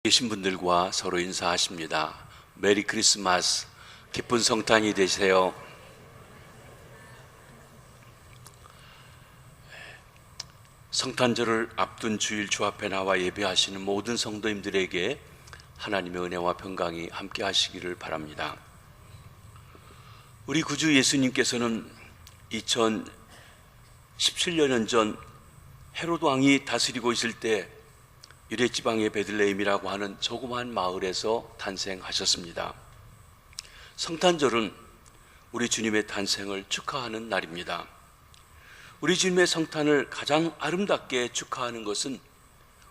계신 분들과 서로 인사하십니다. 메리 크리스마스, 기쁜 성탄이 되세요. 성탄절을 앞둔 주일 주 앞에 나와 예배하시는 모든 성도님들에게 하나님의 은혜와 평강이 함께 하시기를 바랍니다. 우리 구주 예수님께서는 2017년 전 헤로드 왕이 다스리고 있을 때 유대 지방의 베들레헴이라고 하는 조그마한 마을에서 탄생하셨습니다. 성탄절은 우리 주님의 탄생을 축하하는 날입니다. 우리 주님의 성탄을 가장 아름답게 축하하는 것은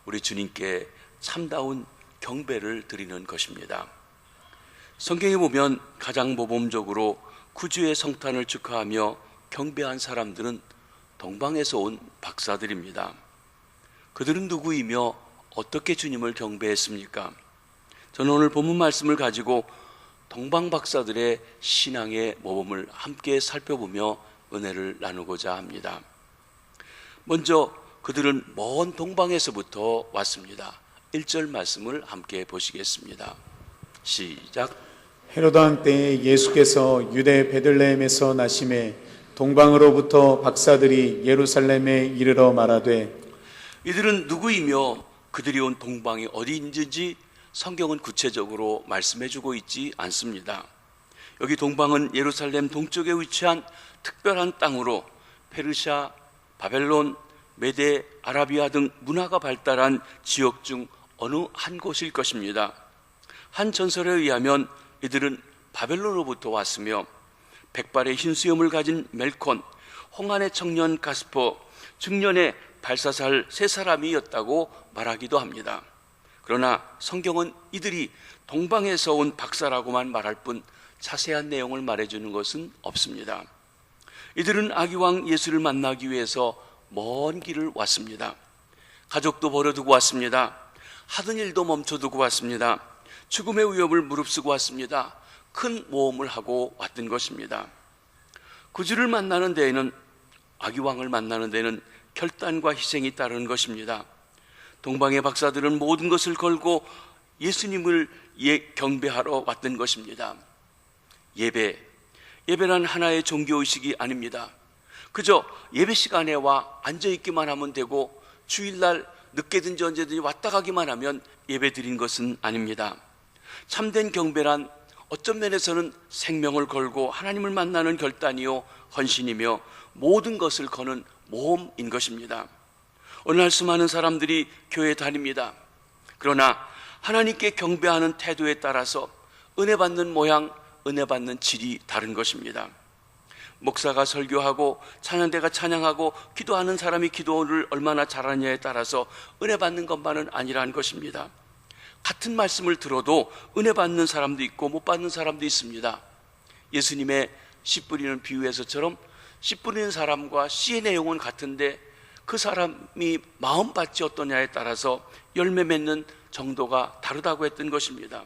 우리 주님께 참다운 경배를 드리는 것입니다. 성경에 보면 가장 모범적으로 구주의 성탄을 축하하며 경배한 사람들은 동방에서 온 박사들입니다. 그들은 누구이며 어떻게 주님을 경배했습니까? 저는 오늘 본문 말씀을 가지고 동방 박사들의 신앙의 모범을 함께 살펴보며 은혜를 나누고자 합니다. 먼저 그들은 먼 동방에서부터 왔습니다. 1절 말씀을 함께 보시겠습니다. 시작. 헤로드 왕 때에 예수께서 유대 베들레헴에서 나심에 동방으로부터 박사들이 예루살렘에 이르러 말하되, 이들은 누구이며 그들이 온 동방이 어디 있는지 성경은 구체적으로 말씀해주고 있지 않습니다. 여기 동방은 예루살렘 동쪽에 위치한 특별한 땅으로 페르시아, 바벨론, 메데, 아라비아 등 문화가 발달한 지역 중 어느 한 곳일 것입니다. 한 전설에 의하면 이들은 바벨론으로부터 왔으며 백발의 흰 수염을 가진 멜콘, 홍안의 청년 가스퍼, 중년의 발사살 세 사람이었다고 말하기도 합니다. 그러나 성경은 이들이 동방에서 온 박사라고만 말할 뿐 자세한 내용을 말해주는 것은 없습니다. 이들은 아기왕 예수를 만나기 위해서 먼 길을 왔습니다. 가족도 버려두고 왔습니다. 하던 일도 멈춰두고 왔습니다. 죽음의 위협을 무릅쓰고 왔습니다. 큰 모험을 하고 왔던 것입니다. 구주를 만나는 데에는, 아기왕을 만나는 데는 결단과 희생이 따르는 것입니다. 동방의 박사들은 모든 것을 걸고 예수님을 경배하러 왔던 것입니다. 예배란 하나의 종교의식이 아닙니다. 그저 예배 시간에 와 앉아있기만 하면 되고 주일날 늦게든지 언제든지 왔다 가기만 하면 예배 드린 것은 아닙니다. 참된 경배란 어떤 면에서는 생명을 걸고 하나님을 만나는 결단이요 헌신이며 모든 것을 거는 모험인 것입니다. 오늘날 수많은 사람들이 교회에 다닙니다. 그러나 하나님께 경배하는 태도에 따라서 은혜 받는 모양, 은혜 받는 질이 다른 것입니다. 목사가 설교하고 찬양대가 찬양하고 기도하는 사람이 기도를 얼마나 잘하느냐에 따라서 은혜 받는 것만은 아니라는 것입니다. 같은 말씀을 들어도 은혜 받는 사람도 있고 못 받는 사람도 있습니다. 예수님의 씨 뿌리는 비유에서처럼 씨 뿌리는 사람과 씨의 내용은 같은데 그 사람이 마음밭이 어떠냐에 따라서 열매 맺는 정도가 다르다고 했던 것입니다.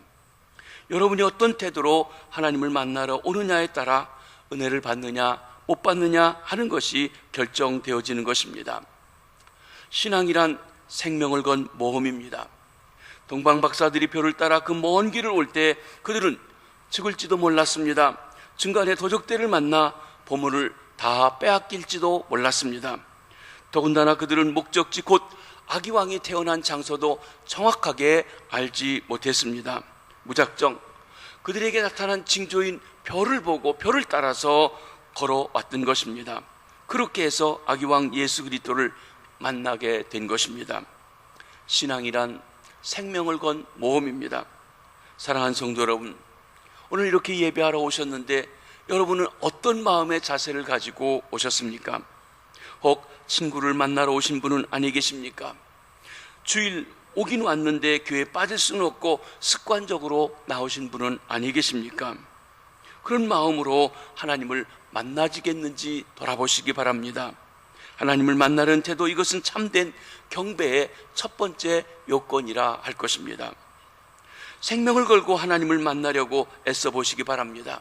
여러분이 어떤 태도로 하나님을 만나러 오느냐에 따라 은혜를 받느냐 못 받느냐 하는 것이 결정되어지는 것입니다. 신앙이란 생명을 건 모험입니다. 동방 박사들이 표를 따라 그 먼 길을 올 때 그들은 죽을지도 몰랐습니다. 중간에 도적대를 만나 보물을 다 빼앗길지도 몰랐습니다. 더군다나 그들은 목적지 곧 아기왕이 태어난 장소도 정확하게 알지 못했습니다. 무작정 그들에게 나타난 징조인 별을 보고 별을 따라서 걸어왔던 것입니다. 그렇게 해서 아기왕 예수 그리스도를 만나게 된 것입니다. 신앙이란 생명을 건 모험입니다. 사랑하는 성도 여러분, 오늘 이렇게 예배하러 오셨는데 여러분은 어떤 마음의 자세를 가지고 오셨습니까? 혹 친구를 만나러 오신 분은 아니 계십니까? 주일 오긴 왔는데 교회에 빠질 수는 없고 습관적으로 나오신 분은 아니 계십니까? 그런 마음으로 하나님을 만나지겠는지 돌아보시기 바랍니다. 하나님을 만나는 태도, 이것은 참된 경배의 첫 번째 요건이라 할 것입니다. 생명을 걸고 하나님을 만나려고 애써 보시기 바랍니다.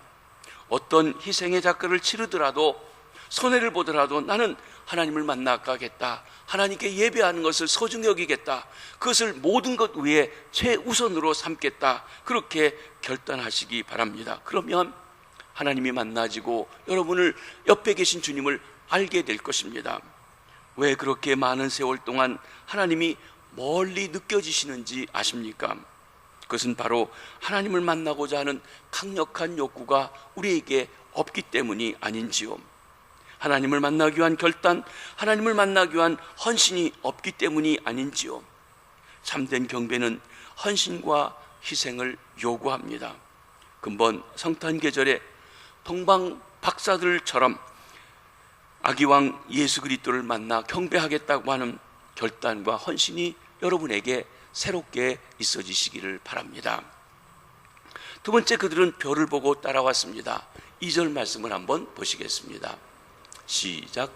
어떤 희생의 작가를 치르더라도 손해를 보더라도 나는 하나님을 만나가겠다. 하나님께 예배하는 것을 소중히 여기겠다. 그것을 모든 것 위에 최우선으로 삼겠다. 그렇게 결단하시기 바랍니다. 그러면 하나님이 만나지고 여러분을 옆에 계신 주님을 알게 될 것입니다. 왜 그렇게 많은 세월 동안 하나님이 멀리 느껴지시는지 아십니까? 그것은 바로 하나님을 만나고자 하는 강력한 욕구가 우리에게 없기 때문이 아닌지요. 하나님을 만나기 위한 결단, 하나님을 만나기 위한 헌신이 없기 때문이 아닌지요. 참된 경배는 헌신과 희생을 요구합니다. 근본 성탄 계절에 동방 박사들처럼 아기왕 예수 그리스도를 만나 경배하겠다고 하는 결단과 헌신이 여러분에게 새롭게 있어지시기를 바랍니다. 두 번째, 그들은 별을 보고 따라왔습니다. 2절 말씀을 한번 보시겠습니다. 시작.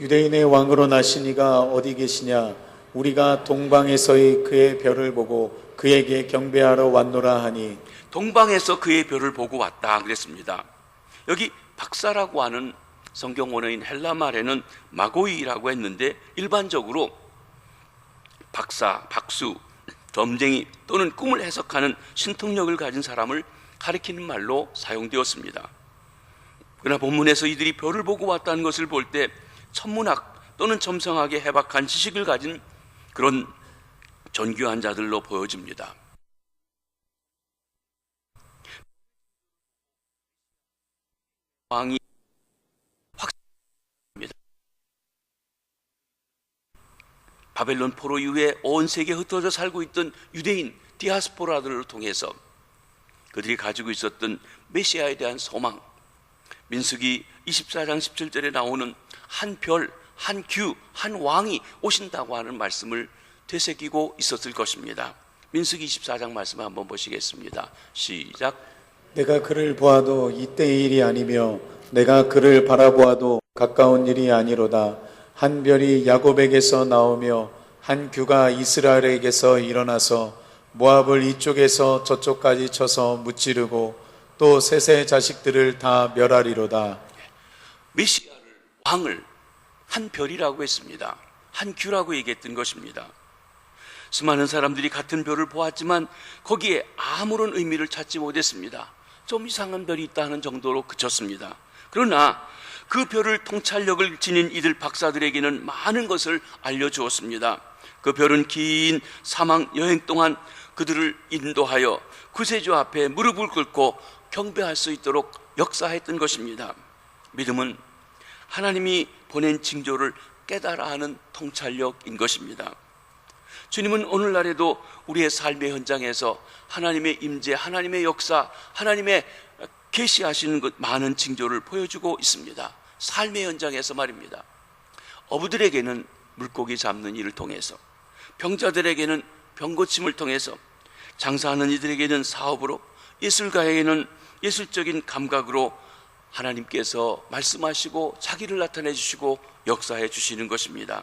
유대인의 왕으로 나신 이가 어디 계시냐? 우리가 동방에서의 그의 별을 보고 그에게 경배하러 왔노라 하니. 동방에서 그의 별을 보고 왔다 그랬습니다. 여기 박사라고 하는 성경 원어인 헬라 말에는 마고이라고 했는데 일반적으로 박사, 박수, 점쟁이 또는 꿈을 해석하는 신통력을 가진 사람을 가리키는 말로 사용되었습니다. 그러나 본문에서 이들이 별을 보고 왔다는 것을 볼 때 천문학 또는 점성학에 해박한 지식을 가진 그런 존귀한 자들로 보여집니다. 왕이 확실합니다. 바벨론 포로 이후에 온 세계에 흩어져 살고 있던 유대인 디아스포라들을 통해서 그들이 가지고 있었던 메시아에 대한 소망, 민수기 24장 17절에 나오는 한 별, 한 규, 한 왕이 오신다고 하는 말씀을 되새기고 있었을 것입니다. 민수기 24장 말씀을 한번 보시겠습니다. 시작. 내가 그를 보아도 이때의 일이 아니며 내가 그를 바라보아도 가까운 일이 아니로다. 한 별이 야곱에게서 나오며 한 규가 이스라엘에게서 일어나서 모압을 이쪽에서 저쪽까지 쳐서 무찌르고 또 셋의 자식들을 다 멸하리로다. 메시아를, 왕을 한 별이라고 했습니다. 한 규라고 얘기했던 것입니다. 수많은 사람들이 같은 별을 보았지만 거기에 아무런 의미를 찾지 못했습니다. 좀 이상한 별이 있다는 정도로 그쳤습니다. 그러나 그 별을 통찰력을 지닌 이들 박사들에게는 많은 것을 알려주었습니다. 그 별은 긴 사막 여행 동안 그들을 인도하여 구세주 앞에 무릎을 꿇고 경배할 수 있도록 역사했던 것입니다. 믿음은 하나님이 보낸 징조를 깨달아 하는 통찰력인 것입니다. 주님은 오늘날에도 우리의 삶의 현장에서 하나님의 임재, 하나님의 역사, 하나님의 계시하시는 것 많은 징조를 보여주고 있습니다. 삶의 현장에서 말입니다. 어부들에게는 물고기 잡는 일을 통해서, 병자들에게는 병고침을 통해서, 장사하는 이들에게는 사업으로, 예술가에게는 예술적인 감각으로 하나님께서 말씀하시고 자기를 나타내 주시고 역사해 주시는 것입니다.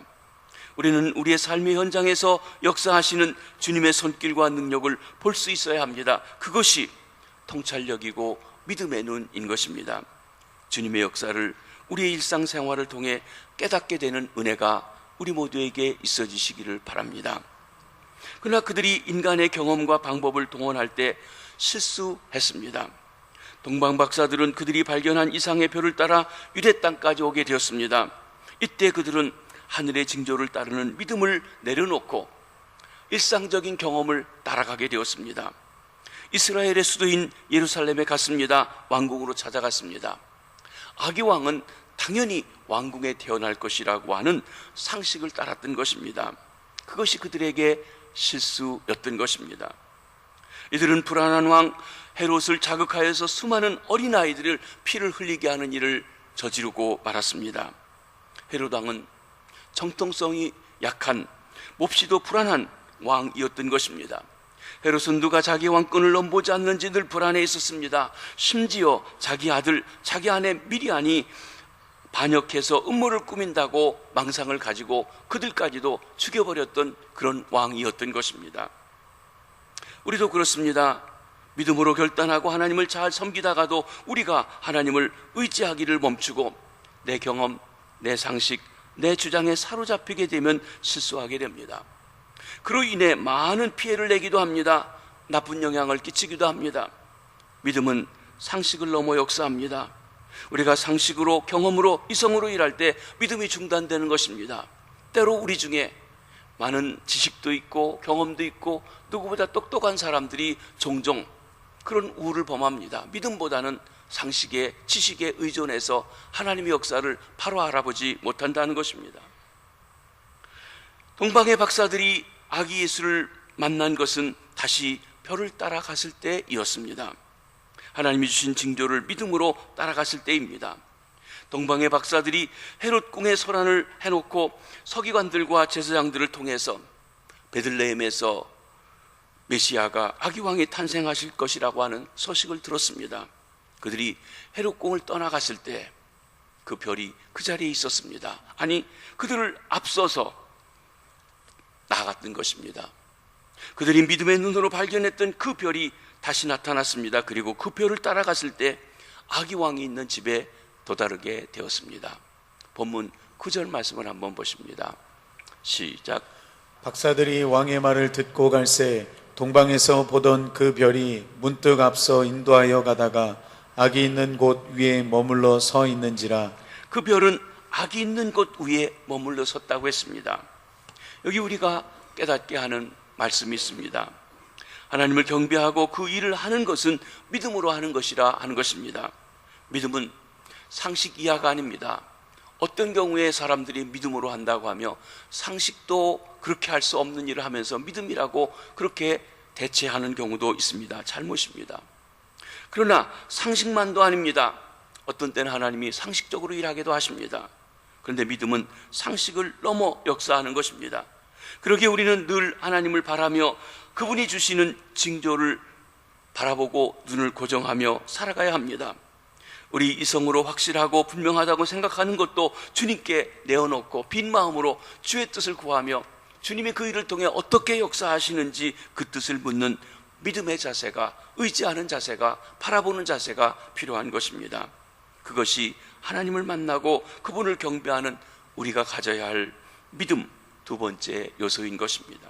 우리는 우리의 삶의 현장에서 역사하시는 주님의 손길과 능력을 볼 수 있어야 합니다. 그것이 통찰력이고 믿음의 눈인 것입니다. 주님의 역사를 우리의 일상생활을 통해 깨닫게 되는 은혜가 우리 모두에게 있어지시기를 바랍니다. 그러나 그들이 인간의 경험과 방법을 동원할 때 실수했습니다. 동방박사들은 그들이 발견한 이상의 별을 따라 유대 땅까지 오게 되었습니다. 이때 그들은 하늘의 징조를 따르는 믿음을 내려놓고 일상적인 경험을 따라가게 되었습니다. 이스라엘의 수도인 예루살렘에 갔습니다. 왕궁으로 찾아갔습니다. 아기왕은 당연히 왕궁에 태어날 것이라고 하는 상식을 따랐던 것입니다. 그것이 그들에게 실수였던 것입니다. 이들은 불안한 왕 헤롯을 자극하여서 수많은 어린아이들을 피를 흘리게 하는 일을 저지르고 말았습니다. 헤롯 왕은 정통성이 약한 몹시도 불안한 왕이었던 것입니다. 헤롯은 누가 자기 왕권을 넘보지 않는지 늘 불안해 있었습니다. 심지어 자기 아들, 자기 아내 미리안이 반역해서 음모를 꾸민다고 망상을 가지고 그들까지도 죽여버렸던 그런 왕이었던 것입니다. 우리도 그렇습니다. 믿음으로 결단하고 하나님을 잘 섬기다가도 우리가 하나님을 의지하기를 멈추고 내 경험, 내 상식, 내 주장에 사로잡히게 되면 실수하게 됩니다. 그로 인해 많은 피해를 내기도 합니다. 나쁜 영향을 끼치기도 합니다. 믿음은 상식을 넘어 역사합니다. 우리가 상식으로, 경험으로, 이성으로 일할 때 믿음이 중단되는 것입니다. 때로 우리 중에 많은 지식도 있고 경험도 있고 누구보다 똑똑한 사람들이 종종 그런 우를 범합니다. 믿음보다는 상식에, 지식에 의존해서 하나님의 역사를 바로 알아보지 못한다는 것입니다. 동방의 박사들이 아기 예수를 만난 것은 다시 별을 따라갔을 때이었습니다. 하나님이 주신 징조를 믿음으로 따라갔을 때입니다. 동방의 박사들이 헤롯 궁에 소란을 해놓고 서기관들과 제사장들을 통해서 베들레헴에서 메시아가 아기 왕이 탄생하실 것이라고 하는 소식을 들었습니다. 그들이 헤롯 궁을 떠나갔을 때 그 별이 그 자리에 있었습니다. 아니, 그들을 앞서서 나갔던 것입니다. 그들이 믿음의 눈으로 발견했던 그 별이 다시 나타났습니다. 그리고 그 별을 따라갔을 때 아기 왕이 있는 집에 도달하게 되었습니다. 본문 9절 말씀을 한번 보십니다. 시작. 박사들이 왕의 말을 듣고 갈새 동방에서 보던 그 별이 문득 앞서 인도하여 가다가 아기 있는 곳 위에 머물러 서 있는지라. 그 별은 아기 있는 곳 위에 머물러 섰다고 했습니다. 여기 우리가 깨닫게 하는 말씀이 있습니다. 하나님을 경배하고 그 일을 하는 것은 믿음으로 하는 것이라 하는 것입니다. 믿음은 상식 이하가 아닙니다. 어떤 경우에 사람들이 믿음으로 한다고 하며 상식도 그렇게 할 수 없는 일을 하면서 믿음이라고 그렇게 대체하는 경우도 있습니다. 잘못입니다. 그러나 상식만도 아닙니다. 어떤 때는 하나님이 상식적으로 일하기도 하십니다. 그런데 믿음은 상식을 넘어 역사하는 것입니다. 그러기에 우리는 늘 하나님을 바라며 그분이 주시는 징조를 바라보고 눈을 고정하며 살아가야 합니다. 우리 이성으로 확실하고 분명하다고 생각하는 것도 주님께 내어놓고 빈 마음으로 주의 뜻을 구하며 주님이 그 일을 통해 어떻게 역사하시는지 그 뜻을 묻는 믿음의 자세가, 의지하는 자세가, 바라보는 자세가 필요한 것입니다. 그것이 하나님을 만나고 그분을 경배하는 우리가 가져야 할 믿음 두 번째 요소인 것입니다.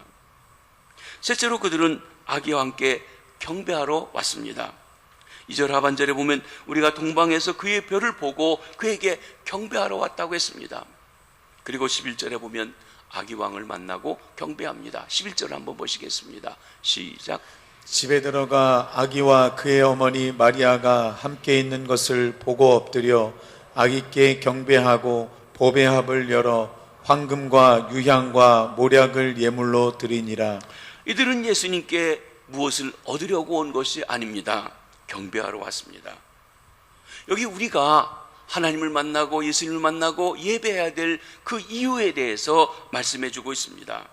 셋째로 그들은 아기와 함께 경배하러 왔습니다. 2절 하반절에 보면 우리가 동방에서 그의 별을 보고 그에게 경배하러 왔다고 했습니다. 그리고 11절에 보면 아기왕을 만나고 경배합니다. 11절 한번 보시겠습니다. 시작. 집에 들어가 아기와 그의 어머니 마리아가 함께 있는 것을 보고 엎드려 아기께 경배하고 보배합을 열어 황금과 유향과 모략을 예물로 드리니라. 이들은 예수님께 무엇을 얻으려고 온 것이 아닙니다. 경배하러 왔습니다. 여기 우리가 하나님을 만나고 예수님을 만나고 예배해야 될 그 이유에 대해서 말씀해 주고 있습니다.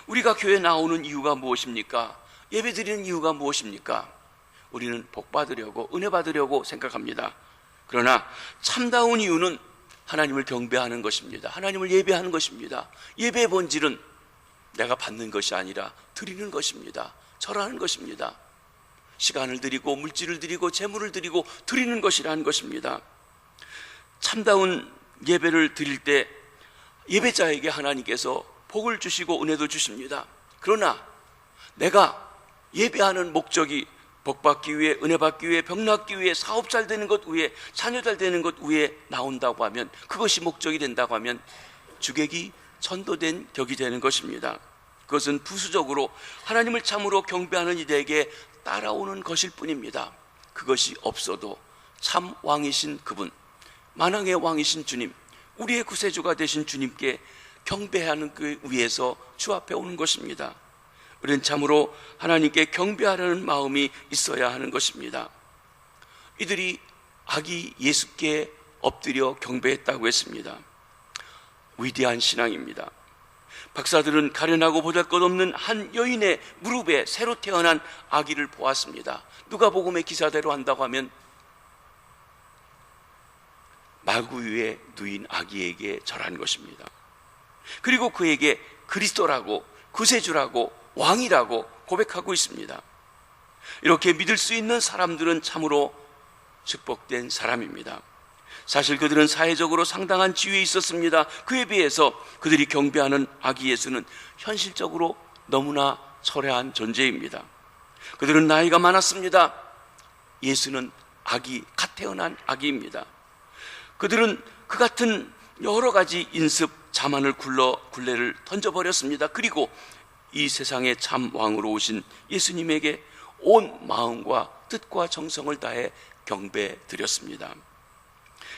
우리가 교회 나오는 이유가 무엇입니까? 예배 드리는 이유가 무엇입니까? 우리는 복 받으려고, 은혜 받으려고 생각합니다. 그러나 참다운 이유는 하나님을 경배하는 것입니다. 하나님을 예배하는 것입니다. 예배의 본질은 내가 받는 것이 아니라 드리는 것입니다. 절하는 것입니다. 시간을 드리고 물질을 드리고 재물을 드리고 드리는 것이라는 것입니다. 참다운 예배를 드릴 때 예배자에게 하나님께서 복을 주시고 은혜도 주십니다. 그러나 내가 예배하는 목적이 복 받기 위해, 은혜 받기 위해, 병 낫기 위해, 사업 잘 되는 것 위해, 자녀 잘 되는 것 위해 나온다고 하면, 그것이 목적이 된다고 하면 주객이 천도된 격이 되는 것입니다. 그것은 부수적으로 하나님을 참으로 경배하는 이들에게 따라오는 것일 뿐입니다. 그것이 없어도 참 왕이신 그분, 만왕의 왕이신 주님, 우리의 구세주가 되신 주님께 경배하는 그 위에서 주 앞에 오는 것입니다. 우리는 참으로 하나님께 경배하려는 마음이 있어야 하는 것입니다. 이들이 아기 예수께 엎드려 경배했다고 했습니다. 위대한 신앙입니다. 박사들은 가련하고 보잘것없는 한 여인의 무릎에 새로 태어난 아기를 보았습니다. 누가복음의 기사대로 한다고 하면 마구 위에 누인 아기에게 절한 것입니다. 그리고 그에게 그리스도라고, 구세주라고, 왕이라고 고백하고 있습니다. 이렇게 믿을 수 있는 사람들은 참으로 축복된 사람입니다. 사실 그들은 사회적으로 상당한 지위에 있었습니다. 그에 비해서 그들이 경배하는 아기 예수는 현실적으로 너무나 초라한 존재입니다. 그들은 나이가 많았습니다. 예수는 갓 태어난 아기입니다. 그들은 그 같은 여러 가지 인습, 자만을 굴레를 던져버렸습니다. 그리고 이 세상의 참 왕으로 오신 예수님에게 온 마음과 뜻과 정성을 다해 경배 드렸습니다.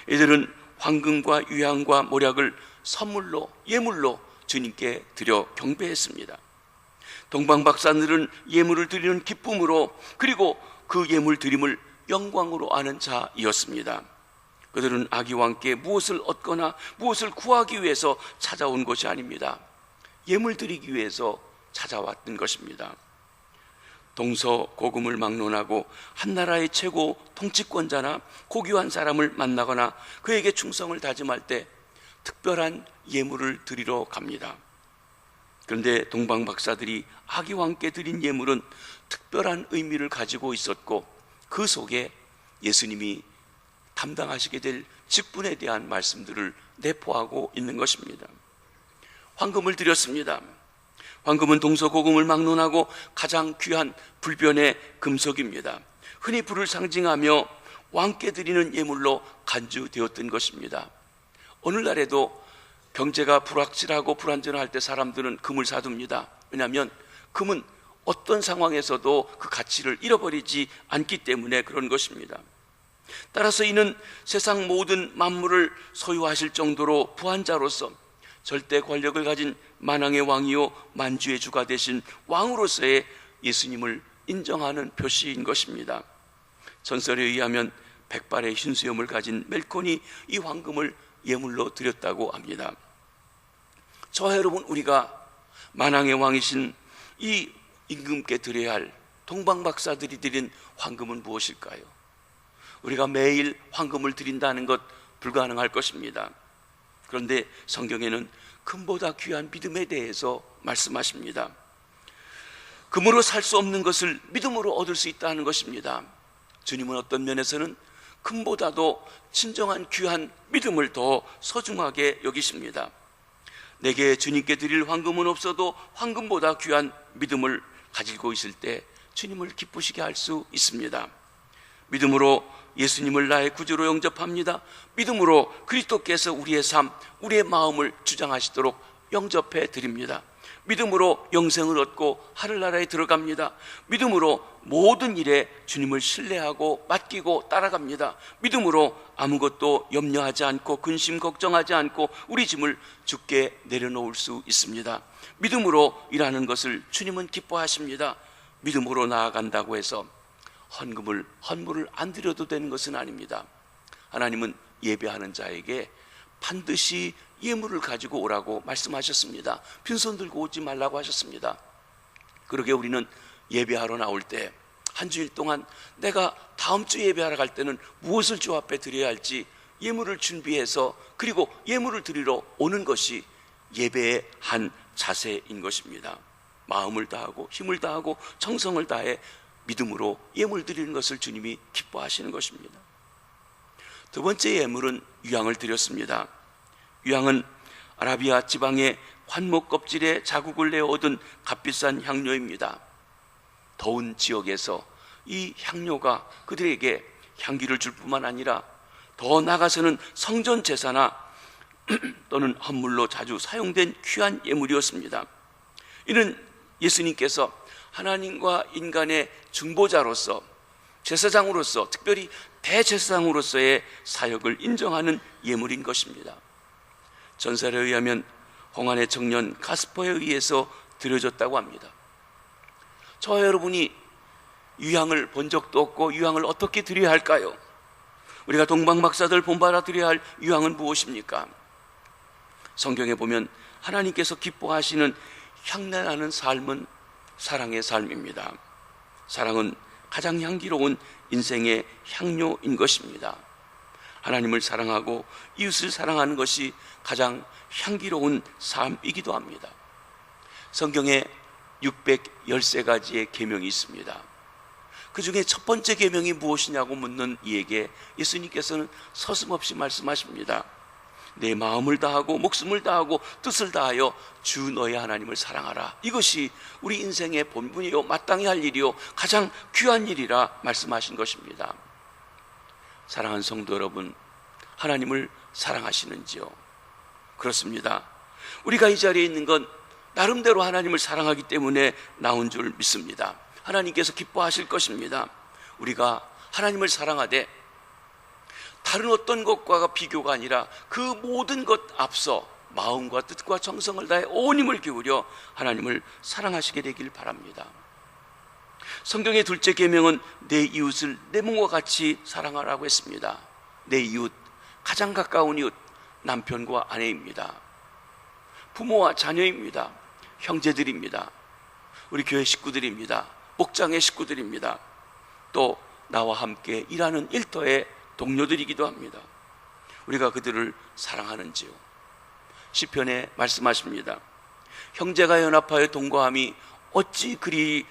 이들은 황금과 유향과 모략을 선물로, 예물로 주님께 드려 경배했습니다. 동방박사들은 예물을 드리는 기쁨으로, 그리고 그 예물 드림을 영광으로 아는 자이었습니다. 그들은 아기와 함께 무엇을 얻거나 무엇을 구하기 위해서 찾아온 것이 아닙니다. 예물 드리기 위해서 찾아왔던 것입니다. 동서고금을 막론하고 한 나라의 최고 통치권자나 고귀한 사람을 만나거나 그에게 충성을 다짐할 때 특별한 예물을 드리러 갑니다. 그런데 동방박사들이 아기와 함께 드린 예물은 특별한 의미를 가지고 있었고, 그 속에 예수님이 담당하시게 될 직분에 대한 말씀들을 내포하고 있는 것입니다. 황금을 드렸습니다. 황금은 동서고금을 막론하고 가장 귀한 불변의 금속입니다. 흔히 불을 상징하며 왕께 드리는 예물로 간주되었던 것입니다. 오늘날에도 경제가 불확실하고 불안전할 때 사람들은 금을 사둡니다. 왜냐하면 금은 어떤 상황에서도 그 가치를 잃어버리지 않기 때문에 그런 것입니다. 따라서 이는 세상 모든 만물을 소유하실 정도로 부한자로서 절대 권력을 가진 만왕의 왕이요 만주의 주가 되신 왕으로서의 예수님을 인정하는 표시인 것입니다. 전설에 의하면 100발의 흰수염을 가진 멜콘이 이 황금을 예물로 드렸다고 합니다. 저와 여러분, 우리가 만왕의 왕이신 이 임금께 드려야 할 동방박사들이 드린 황금은 무엇일까요? 우리가 매일 황금을 드린다는 것 불가능할 것입니다. 그런데 성경에는 금보다 귀한 믿음에 대해서 말씀하십니다. 금으로 살 수 없는 것을 믿음으로 얻을 수 있다는 것입니다. 주님은 어떤 면에서는 금보다도 진정한 귀한 믿음을 더 소중하게 여기십니다. 내게 주님께 드릴 황금은 없어도 황금보다 귀한 믿음을 가지고 있을 때 주님을 기쁘시게 할 수 있습니다. 믿음으로 예수님을 나의 구주로 영접합니다. 믿음으로 그리스도께서 우리의 삶, 우리의 마음을 주장하시도록 영접해 드립니다. 믿음으로 영생을 얻고 하늘나라에 들어갑니다. 믿음으로 모든 일에 주님을 신뢰하고 맡기고 따라갑니다. 믿음으로 아무것도 염려하지 않고 근심 걱정하지 않고 우리 짐을 주께 내려놓을 수 있습니다. 믿음으로 일하는 것을 주님은 기뻐하십니다. 믿음으로 나아간다고 해서 헌물을 안 드려도 되는 것은 아닙니다. 하나님은 예배하는 자에게 반드시 예물을 가지고 오라고 말씀하셨습니다. 빈손 들고 오지 말라고 하셨습니다. 그러게 우리는 예배하러 나올 때 한 주일 동안 내가 다음 주 예배하러 갈 때는 무엇을 주 앞에 드려야 할지 예물을 준비해서, 그리고 예물을 드리러 오는 것이 예배의 한 자세인 것입니다. 마음을 다하고 힘을 다하고 정성을 다해 믿음으로 예물 드리는 것을 주님이 기뻐하시는 것입니다. 두 번째 예물은 유향을 드렸습니다. 유향은 아라비아 지방의 관목 껍질에 자국을 내어 얻은 값비싼 향료입니다. 더운 지역에서 이 향료가 그들에게 향기를 줄 뿐만 아니라 더 나아가서는 성전 제사나 또는 헌물로 자주 사용된 귀한 예물이었습니다. 이는 예수님께서 하나님과 인간의 중보자로서, 제사장으로서, 특별히 대제사장으로서의 사역을 인정하는 예물인 것입니다. 전설에 의하면 홍안의 청년 가스퍼에 의해서 드려졌다고 합니다. 저와 여러분이 유향을 본 적도 없고 유향을 어떻게 드려야 할까요? 우리가 동방박사들 본받아 드려야 할 유향은 무엇입니까? 성경에 보면 하나님께서 기뻐하시는 향내나는 삶은 사랑의 삶입니다. 사랑은 가장 향기로운 인생의 향료인 것입니다. 하나님을 사랑하고 이웃을 사랑하는 것이 가장 향기로운 삶이기도 합니다. 성경에 613가지의 계명이 있습니다. 그 중에 첫 번째 계명이 무엇이냐고 묻는 이에게 예수님께서는 서슴없이 말씀하십니다. 내 마음을 다하고 목숨을 다하고 뜻을 다하여 주 너의 하나님을 사랑하라. 이것이 우리 인생의 본분이요 마땅히 할 일이요 가장 귀한 일이라 말씀하신 것입니다. 사랑하는 성도 여러분, 하나님을 사랑하시는지요? 그렇습니다. 우리가 이 자리에 있는 건 나름대로 하나님을 사랑하기 때문에 나온 줄 믿습니다. 하나님께서 기뻐하실 것입니다. 우리가 하나님을 사랑하되 다른 어떤 것과 비교가 아니라 그 모든 것 앞서 마음과 뜻과 정성을 다해 온 힘을 기울여 하나님을 사랑하시게 되길 바랍니다. 성경의 둘째 계명은 내 이웃을 내 몸과 같이 사랑하라고 했습니다. 내 이웃, 가장 가까운 이웃, 남편과 아내입니다. 부모와 자녀입니다. 형제들입니다. 우리 교회 식구들입니다. 목장의 식구들입니다. 또 나와 함께 일하는 일터의 동료들이기도 합니다. 우리가 그들을 사랑하는지요? 시편에 말씀하십니다. 형제가 연합하여 동거함이 어찌 그리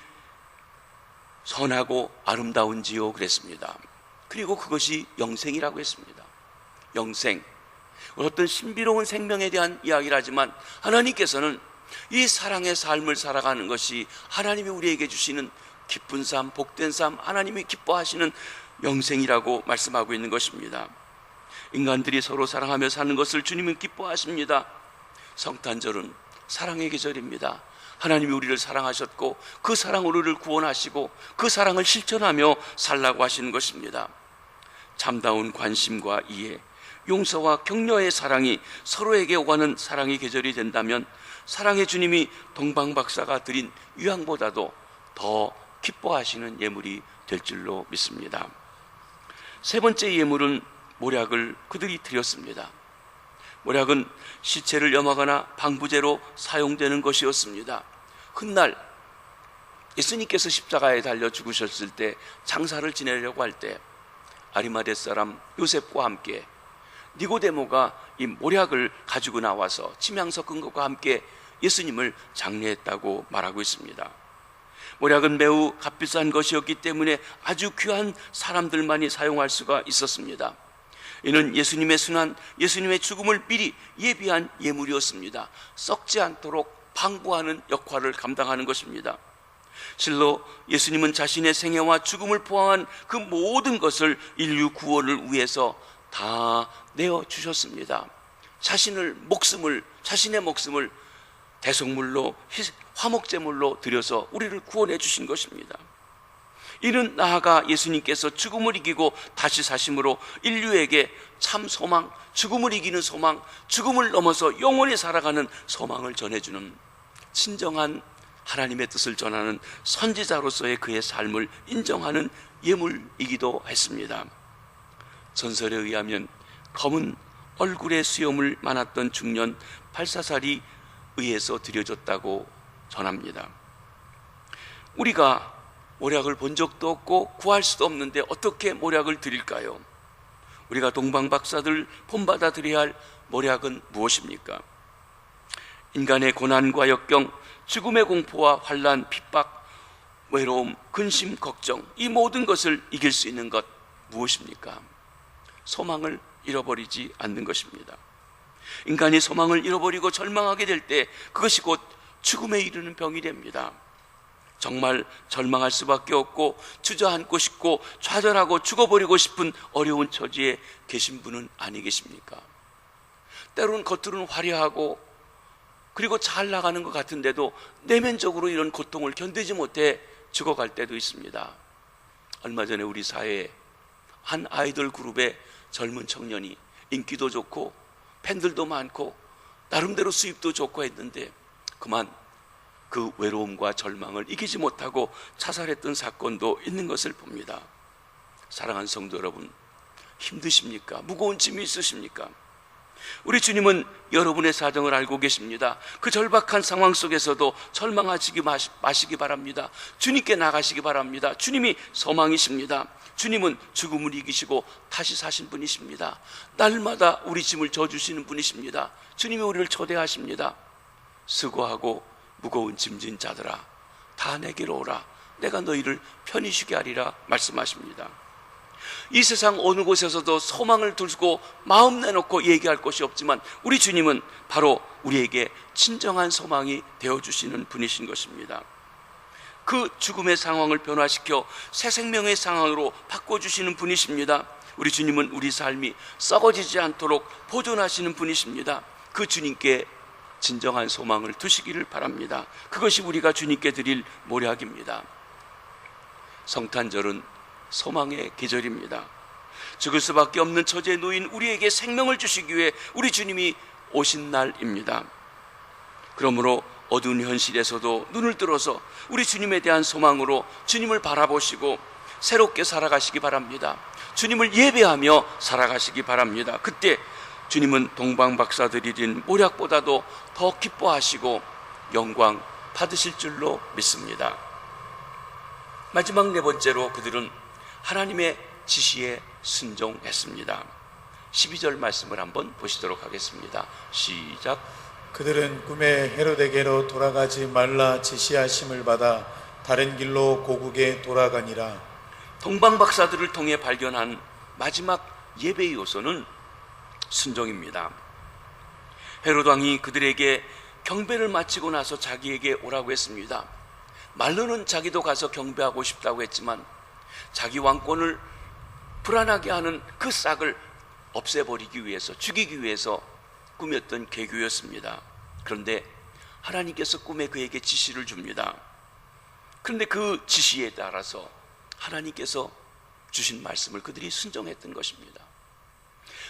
선하고 아름다운지요 그랬습니다. 그리고 그것이 영생이라고 했습니다. 영생, 어떤 신비로운 생명에 대한 이야기를 하지만 하나님께서는 이 사랑의 삶을 살아가는 것이 하나님이 우리에게 주시는 기쁜 삶, 복된 삶, 하나님이 기뻐하시는 영생이라고 말씀하고 있는 것입니다. 인간들이 서로 사랑하며 사는 것을 주님은 기뻐하십니다. 성탄절은 사랑의 계절입니다. 하나님이 우리를 사랑하셨고 그 사랑으로 우리를 구원하시고 그 사랑을 실천하며 살라고 하시는 것입니다. 참다운 관심과 이해, 용서와 격려의 사랑이 서로에게 오가는 사랑의 계절이 된다면 사랑의 주님이 동방박사가 드린 유향보다도 더 기뻐하시는 예물이 될 줄로 믿습니다. 세 번째 예물은 모략을 그들이 드렸습니다. 모략은 시체를 염하거나 방부제로 사용되는 것이었습니다. 훗날 예수님께서 십자가에 달려 죽으셨을 때 장사를 지내려고 할 때 아리마대 사람 요셉과 함께 니고데모가 이 모략을 가지고 나와서 침향 섞은 것과 함께 예수님을 장례했다고 말하고 있습니다. 모략은 매우 값비싼 것이었기 때문에 아주 귀한 사람들만이 사용할 수가 있었습니다. 이는 예수님의 순환, 예수님의 죽음을 미리 예비한 예물이었습니다. 썩지 않도록 방부하는 역할을 감당하는 것입니다. 실로 예수님은 자신의 생애와 죽음을 포함한 그 모든 것을 인류 구원을 위해서 다 내어주셨습니다. 자신의 목숨을 대속물로 화목제물로 드려서 우리를 구원해 주신 것입니다. 이는 나아가 예수님께서 죽음을 이기고 다시 사심으로 인류에게 참 소망, 죽음을 이기는 소망, 죽음을 넘어서 영원히 살아가는 소망을 전해주는 진정한 하나님의 뜻을 전하는 선지자로서의 그의 삶을 인정하는 예물이기도 했습니다. 전설에 의하면 검은 얼굴에 수염을 많았던 중년 발사살이 의해서 드려졌다고 전합니다. 우리가 모략을 본 적도 없고 구할 수도 없는데 어떻게 모략을 드릴까요? 우리가 동방박사들 본받아 드려야 할 모략은 무엇입니까? 인간의 고난과 역경, 죽음의 공포와 환난, 핍박, 외로움, 근심, 걱정, 이 모든 것을 이길 수 있는 것 무엇입니까? 소망을 잃어버리지 않는 것입니다. 인간이 소망을 잃어버리고 절망하게 될 때 그것이 곧 죽음에 이르는 병이 됩니다. 정말 절망할 수밖에 없고 주저앉고 싶고 좌절하고 죽어버리고 싶은 어려운 처지에 계신 분은 아니 계십니까? 때로는 겉으로는 화려하고 그리고 잘 나가는 것 같은데도 내면적으로 이런 고통을 견디지 못해 죽어갈 때도 있습니다. 얼마 전에 우리 사회에 한 아이돌 그룹의 젊은 청년이 인기도 좋고 팬들도 많고 나름대로 수입도 좋고 했는데 그만 그 외로움과 절망을 이기지 못하고 자살했던 사건도 있는 것을 봅니다. 사랑하는 성도 여러분, 힘드십니까? 무거운 짐이 있으십니까? 우리 주님은 여러분의 사정을 알고 계십니다. 그 절박한 상황 속에서도 절망하지 마시기 바랍니다. 주님께 나가시기 바랍니다. 주님이 소망이십니다. 주님은 죽음을 이기시고 다시 사신 분이십니다. 날마다 우리 짐을 져주시는 분이십니다. 주님이 우리를 초대하십니다. 수고하고 무거운 짐진 자들아 다 내게로 오라. 내가 너희를 편히 쉬게 하리라 말씀하십니다. 이 세상 어느 곳에서도 소망을 두고 마음 내놓고 얘기할 곳이 없지만 우리 주님은 바로 우리에게 진정한 소망이 되어주시는 분이신 것입니다. 그 죽음의 상황을 변화시켜 새 생명의 상황으로 바꿔주시는 분이십니다. 우리 주님은 우리 삶이 썩어지지 않도록 보존하시는 분이십니다. 그 주님께 진정한 소망을 두시기를 바랍니다. 그것이 우리가 주님께 드릴 모략입니다. 성탄절은 소망의 계절입니다. 죽을 수밖에 없는 처지에 놓인 우리에게 생명을 주시기 위해 우리 주님이 오신 날입니다. 그러므로 어두운 현실에서도 눈을 들어서 우리 주님에 대한 소망으로 주님을 바라보시고 새롭게 살아가시기 바랍니다. 주님을 예배하며 살아가시기 바랍니다. 그때 주님은 동방박사들이 진 모략보다도 더 기뻐하시고 영광 받으실 줄로 믿습니다. 마지막 네 번째로 그들은 하나님의 지시에 순종했습니다. 12절 말씀을 한번 보시도록 하겠습니다. 시작. 그들은 꿈에 헤로데게로 돌아가지 말라 지시하심을 받아 다른 길로 고국에 돌아가니라. 동방박사들을 통해 발견한 마지막 예배의 요소는 순종입니다. 헤롯 왕이 그들에게 경배를 마치고 나서 자기에게 오라고 했습니다. 말로는 자기도 가서 경배하고 싶다고 했지만 자기 왕권을 불안하게 하는 그 싹을 없애버리기 위해서, 죽이기 위해서 꾸몄던 계교였습니다. 그런데 하나님께서 꿈에 그에게 지시를 줍니다. 그런데 그 지시에 따라서 하나님께서 주신 말씀을 그들이 순종했던 것입니다.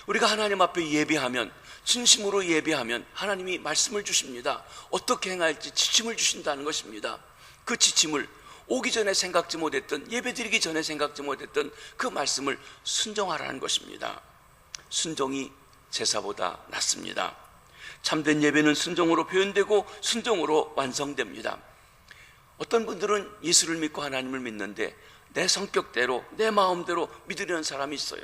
우리가 하나님 앞에 예배하면, 진심으로 예배하면 하나님이 말씀을 주십니다. 어떻게 행할지 지침을 주신다는 것입니다. 그 지침을 오기 전에 생각지 못했던, 예배드리기 전에 생각지 못했던 그 말씀을 순종하라는 것입니다. 순종이 제사보다 낫습니다. 참된 예배는 순종으로 표현되고 순종으로 완성됩니다. 어떤 분들은 예수를 믿고 하나님을 믿는데 내 성격대로, 내 마음대로 믿으려는 사람이 있어요.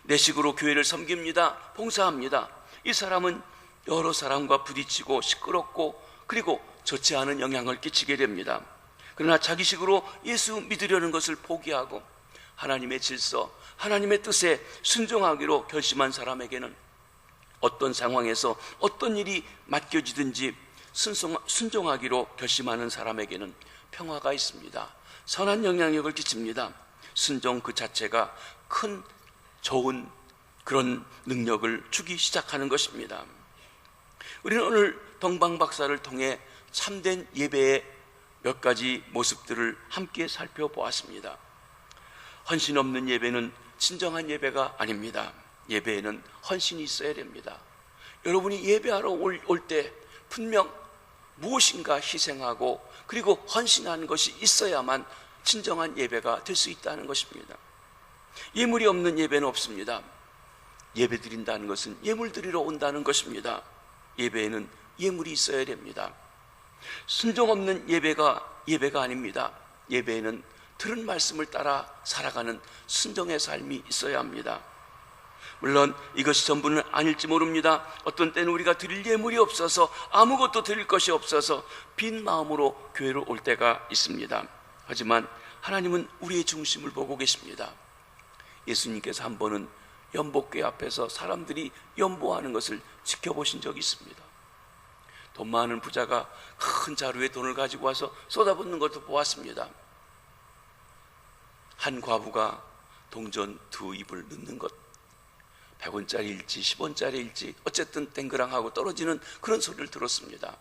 내 식으로 교회를 섬깁니다. 봉사합니다. 이 사람은 여러 사람과 부딪히고 시끄럽고 그리고 좋지 않은 영향을 끼치게 됩니다. 그러나 자기식으로 예수 믿으려는 것을 포기하고 하나님의 질서, 하나님의 뜻에 순종하기로 결심한 사람에게는 어떤 상황에서 어떤 일이 맡겨지든지 순종하기로 결심하는 사람에게는 평화가 있습니다. 선한 영향력을 끼칩니다. 순종 그 자체가 큰 좋은 그런 능력을 주기 시작하는 것입니다. 우리는 오늘 동방박사를 통해 참된 예배의 몇 가지 모습들을 함께 살펴보았습니다. 헌신 없는 예배는 진정한 예배가 아닙니다. 예배에는 헌신이 있어야 됩니다. 여러분이 예배하러 올 때 분명 무엇인가 희생하고 그리고 헌신하는 것이 있어야만 진정한 예배가 될 수 있다는 것입니다. 예물이 없는 예배는 없습니다. 예배 드린다는 것은 예물 드리러 온다는 것입니다. 예배에는 예물이 있어야 됩니다. 순종 없는 예배가 아닙니다. 예배에는 들은 말씀을 따라 살아가는 순종의 삶이 있어야 합니다. 물론 이것이 전부는 아닐지 모릅니다. 어떤 때는 우리가 드릴 예물이 없어서, 아무것도 드릴 것이 없어서 빈 마음으로 교회로 올 때가 있습니다. 하지만 하나님은 우리의 중심을 보고 계십니다. 예수님께서 한 번은 연복궤 앞에서 사람들이 연보하는 것을 지켜보신 적이 있습니다. 돈 많은 부자가 큰 자루에 돈을 가지고 와서 쏟아붓는 것도 보았습니다. 한 과부가 동전 2입을 넣는 것, 100원짜리일지 10원짜리일지 어쨌든 땡그랑하고 떨어지는 그런 소리를 들었습니다.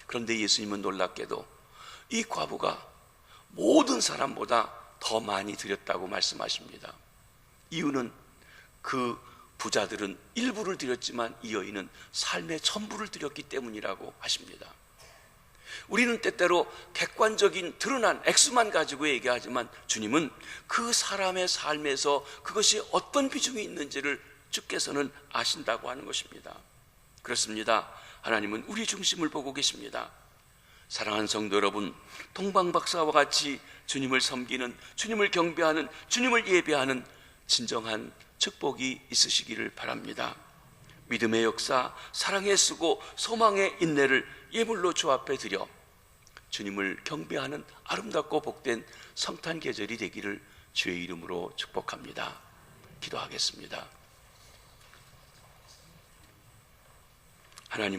그런데 예수님은 놀랍게도 이 과부가 모든 사람보다 더 많이 드렸다고 말씀하십니다. 이유는 그 부자들은 일부를 드렸지만 이 여인은 삶의 전부를 드렸기 때문이라고 하십니다. 우리는 때때로 객관적인 드러난 액수만 가지고 얘기하지만 주님은 그 사람의 삶에서 그것이 어떤 비중이 있는지를 주께서는 아신다고 하는 것입니다. 그렇습니다. 하나님은 우리 중심을 보고 계십니다. 사랑하는 성도 여러분, 동방박사와 같이 주님을 섬기는, 주님을 경배하는, 주님을 예배하는 진정한 축복이 있으시기를 바랍니다. 믿음의 역사, 사랑의 수고, 소망의 인내를 예물로 주 앞에 드려 주님을 경배하는 아름답고 복된 성탄 계절이 되기를 주의 이름으로 축복합니다. 기도하겠습니다. 하나님,